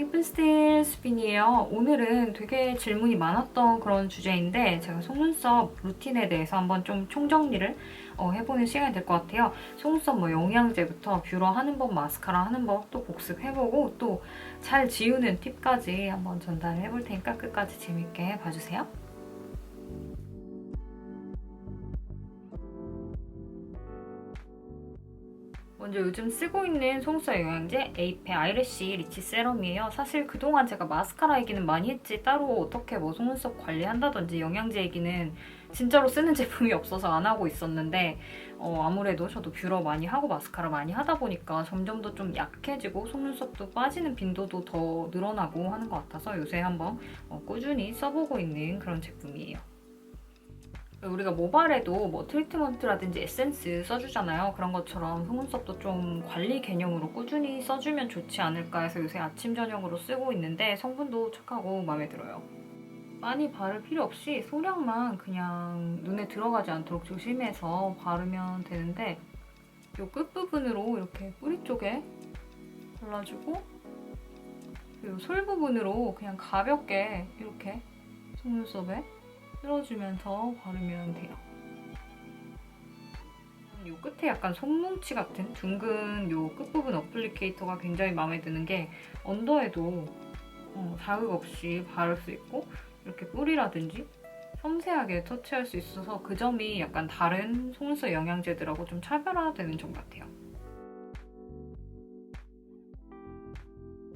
예쁜 스틸 수빈이에요. 오늘은 되게 질문이 많았던 그런 주제인데 제가 속눈썹 루틴에 대해서 한번 좀 총정리를 해보는 시간이 될 것 같아요. 속눈썹 뭐 영양제부터 뷰러 하는 법, 마스카라 하는 법 또 복습해보고 또 잘 지우는 팁까지 한번 전달해볼 테니까 끝까지 재밌게 봐주세요. 먼저 요즘 쓰고 있는 속눈썹 영양제 에이페 아이래쉬 리치 세럼이에요. 사실 그동안 제가 마스카라 얘기는 많이 했지 따로 어떻게 뭐 속눈썹 관리한다든지 영양제 얘기는 진짜로 쓰는 제품이 없어서 안 하고 있었는데 아무래도 저도 뷰러 많이 하고 마스카라 많이 하다 보니까 점점 더 좀 약해지고 속눈썹도 빠지는 빈도도 더 늘어나고 하는 것 같아서 요새 한번 꾸준히 써보고 있는 그런 제품이에요. 우리가 모발에도 뭐 트리트먼트라든지 에센스 써주잖아요. 그런 것처럼 속눈썹도 좀 관리 개념으로 꾸준히 써주면 좋지 않을까 해서 요새 아침 저녁으로 쓰고 있는데 성분도 착하고 마음에 들어요. 많이 바를 필요 없이 소량만 그냥 눈에 들어가지 않도록 조심해서 바르면 되는데 이 끝부분으로 이렇게 뿌리 쪽에 발라주고 그리고 솔 부분으로 그냥 가볍게 이렇게 속눈썹에 쓸어주면서 바르면 돼요. 이 끝에 약간 손뭉치 같은 둥근 이 끝부분 어플리케이터가 굉장히 마음에 드는 게 언더에도 자극 없이 바를 수 있고 이렇게 뿌리라든지 섬세하게 터치할 수 있어서 그 점이 약간 다른 속눈썹 영양제들하고 좀 차별화되는 점 같아요.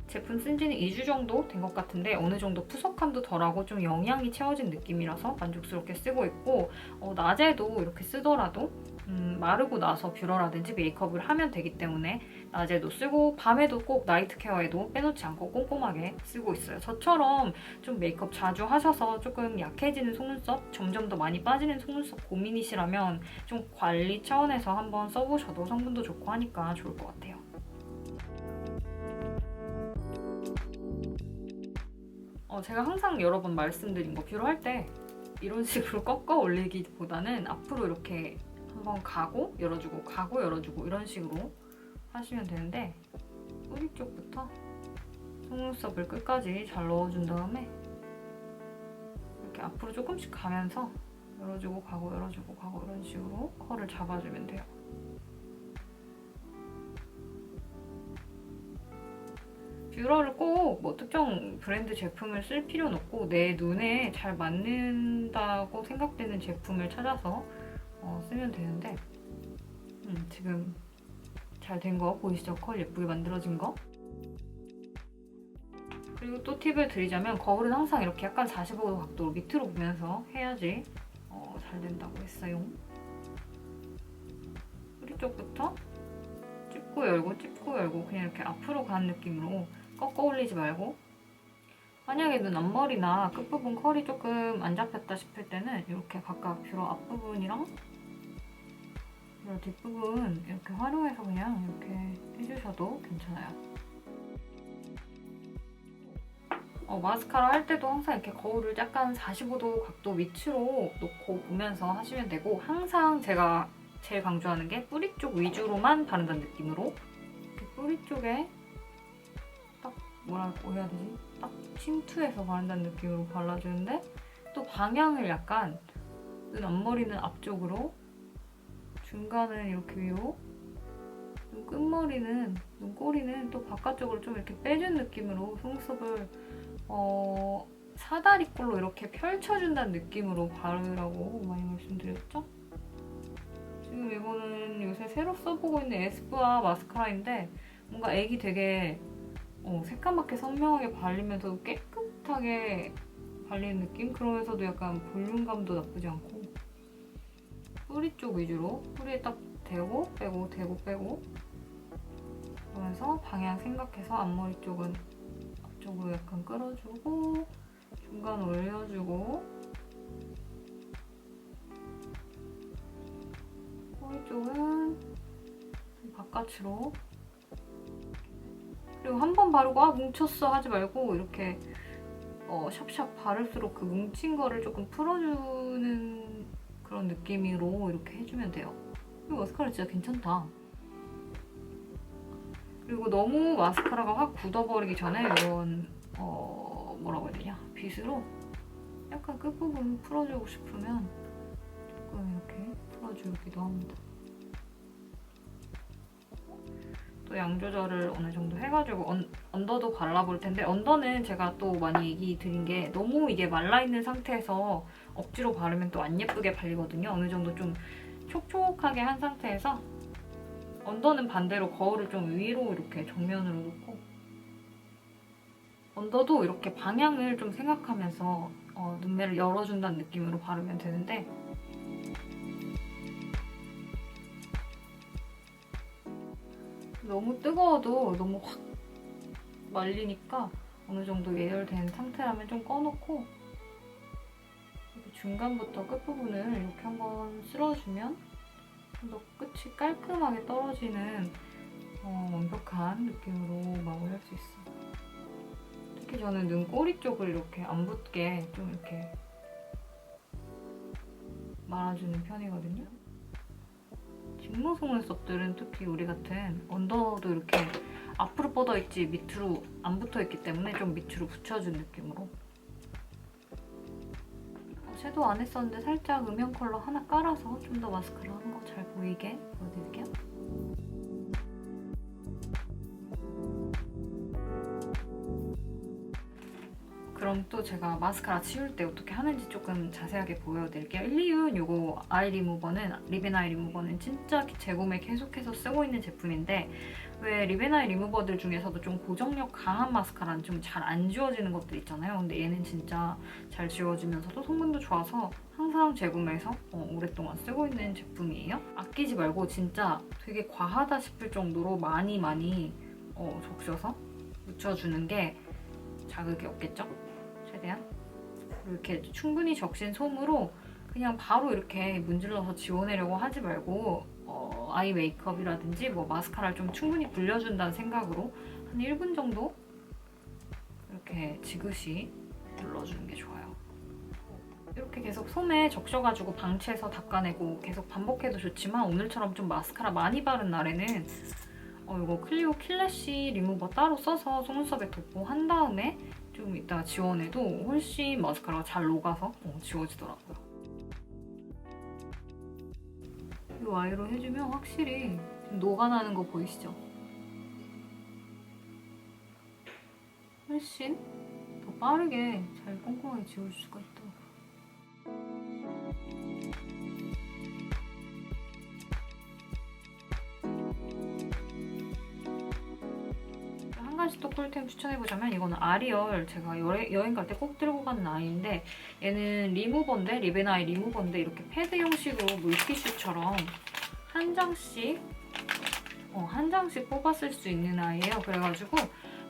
제품 쓴 지는 2주 정도 된 것 같은데 어느 정도 푸석함도 덜하고 좀 영양이 채워진 느낌이라서 만족스럽게 쓰고 있고 낮에도 이렇게 쓰더라도 마르고 나서 뷰러라든지 메이크업을 하면 되기 때문에 낮에도 쓰고 밤에도 꼭 나이트 케어에도 빼놓지 않고 꼼꼼하게 쓰고 있어요. 저처럼 좀 메이크업 자주 하셔서 조금 약해지는 속눈썹, 점점 더 많이 빠지는 속눈썹 고민이시라면 좀 관리 차원에서 한번 써보셔도 성분도 좋고 하니까 좋을 것 같아요. 제가 항상 여러 번 말씀드린 거 뷰러 할 때 이런 식으로 꺾어 올리기보다는 앞으로 이렇게 한번 가고 열어주고 가고 열어주고 이런 식으로 하시면 되는데 뿌리 쪽부터 속눈썹을 끝까지 잘 넣어준 다음에 이렇게 앞으로 조금씩 가면서 열어주고 가고 열어주고 가고 이런 식으로 컬을 잡아주면 돼요. 뷰러를 꼭 뭐 특정 브랜드 제품을 쓸 필요는 없고 내 눈에 잘 맞는다고 생각되는 제품을 찾아서 쓰면 되는데 지금 잘 된 거 보이시죠? 컬 예쁘게 만들어진 거? 그리고 또 팁을 드리자면 거울은 항상 이렇게 약간 45도 각도로 밑으로 보면서 해야지 잘 된다고 했어요. 뿌리 쪽부터 찝고 열고 찝고 열고 그냥 이렇게 앞으로 가는 느낌으로 꺾어 올리지 말고 만약에 눈 앞머리나 끝부분 컬이 조금 안 잡혔다 싶을 때는 이렇게 각각 뷰러 앞부분이랑 뷰러 뒷부분 이렇게 활용해서 그냥 이렇게 해주셔도 괜찮아요. 마스카라 할 때도 항상 이렇게 거울을 약간 45도 각도 위치로 놓고 보면서 하시면 되고 항상 제가 제일 강조하는 게 뿌리 쪽 위주로만 바른다는 느낌으로 이렇게 뿌리 쪽에 딱 뭐라고 해야 되지? 딱 침투해서 바른다는 느낌으로 발라주는데 또 방향을 약간 눈 앞머리는 앞쪽으로 중간은 이렇게 위로 눈 끝머리는 눈꼬리는 또 바깥쪽으로 좀 이렇게 빼준 느낌으로 속눈썹을 사다리꼴로 이렇게 펼쳐준다는 느낌으로 바르라고 많이 말씀드렸죠? 지금 이거는 요새 새로 써보고 있는 에스쁘아 마스카라인데 뭔가 액이 되게 새까맣게 선명하게 발리면서도 깨끗하게 발리는 느낌? 그러면서도 약간 볼륨감도 나쁘지 않고 뿌리 쪽 위주로 뿌리에 딱 대고 빼고 대고 빼고 그러면서 방향 생각해서 앞머리 쪽은 앞쪽으로 약간 끌어주고 중간 올려주고 꼬리 쪽은 바깥으로 그리고 한 번 바르고 뭉쳤어 하지 말고 이렇게 샵샵 바를수록 그 뭉친 거를 조금 풀어주는 그런 느낌으로 이렇게 해주면 돼요. 이 마스카라 진짜 괜찮다. 그리고 너무 마스카라가 확 굳어버리기 전에 이런 뭐라고 해야 되냐, 빗으로 약간 끝부분 풀어주고 싶으면 조금 이렇게 풀어주기도 합니다. 또 양 조절을 어느 정도 해가지고 언더도 발라볼 텐데, 언더는 제가 또 많이 얘기 드린 게 너무 이게 말라있는 상태에서 억지로 바르면 또 안 예쁘게 발리거든요. 어느 정도 좀 촉촉하게 한 상태에서 언더는 반대로 거울을 좀 위로 이렇게 정면으로 놓고, 언더도 이렇게 방향을 좀 생각하면서 눈매를 열어준다는 느낌으로 바르면 되는데, 너무 뜨거워도 너무 확 말리니까 어느 정도 예열된 상태라면 좀 꺼놓고 중간부터 끝부분을 이렇게 한번 쓸어주면 좀 더 끝이 깔끔하게 떨어지는 완벽한 느낌으로 마무리할 수 있어요. 특히 저는 눈꼬리 쪽을 이렇게 안 붓게 좀 이렇게 말아주는 편이거든요. 직모 속눈썹들은 특히 우리 같은 언더도 이렇게 앞으로 뻗어있지 밑으로 안 붙어있기 때문에 좀 밑으로 붙여준 느낌으로. 섀도우 안 했었는데 살짝 음영 컬러 하나 깔아서 좀 더 마스카라 하는 거 잘 보이게 보여드릴게요. 그럼 또 제가 마스카라 지울 때 어떻게 하는지 조금 자세하게 보여드릴게요. 1, 2윤 요거 아이 리무버는, 립앤 아이 리무버는 진짜 재구매 계속해서 쓰고 있는 제품인데, 왜 립앤 아이 리무버들 중에서도 좀 고정력 강한 마스카라는 좀 잘 안 지워지는 것들 있잖아요. 근데 얘는 진짜 잘 지워지면서도 성분도 좋아서 항상 재구매해서 오랫동안 쓰고 있는 제품이에요. 아끼지 말고 진짜 되게 과하다 싶을 정도로 많이 적셔서 묻혀주는 게 자극이 없겠죠? 최대한. 그리고 이렇게 충분히 적신 솜으로 그냥 바로 이렇게 문질러서 지워내려고 하지 말고 아이 메이크업이라든지 뭐 마스카라를 좀 충분히 불려준다는 생각으로 한 1분 정도 이렇게 지그시 눌러주는 게 좋아요. 이렇게 계속 솜에 적셔가지고 방치해서 닦아내고 계속 반복해도 좋지만, 오늘처럼 좀 마스카라 많이 바른 날에는 이거 클리오 킬래시 리무버 따로 써서 속눈썹에 덮고 한 다음에 좀 이따가 지워내도 훨씬 마스카라가 잘 녹아서 지워지더라고요. 이 아이로 해주면 확실히 좀 녹아나는 거 보이시죠? 훨씬 더 빠르게 잘 꼼꼼하게 지워줄 수가 있더라고요. 한 가지 또 꿀템 추천해보자면, 이거는 아리얼, 제가 여행 갈 때 꼭 들고 가는 아이인데, 얘는 리무버인데, 립앤 아이 리무버인데 이렇게 패드 형식으로 물티슈처럼 한 장씩 뽑아 쓸 수 있는 아이예요. 그래가지고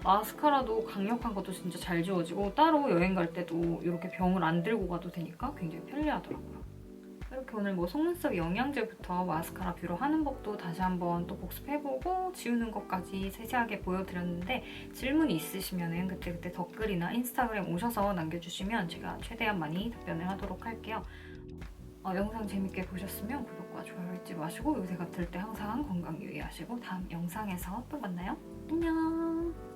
마스카라도 강력한 것도 진짜 잘 지워지고, 따로 여행 갈 때도 이렇게 병을 안 들고 가도 되니까 굉장히 편리하더라고요. 이렇게 오늘 뭐 속눈썹 영양제부터 마스카라 뷰러 하는 법도 다시 한번 또 복습해보고 지우는 것까지 세세하게 보여드렸는데, 질문이 있으시면 그때그때 댓글이나 인스타그램 오셔서 남겨주시면 제가 최대한 많이 답변을 하도록 할게요. 영상 재밌게 보셨으면 구독과 좋아요 잊지 마시고, 요새 같을 때 항상 건강 유의하시고 다음 영상에서 또 만나요. 안녕.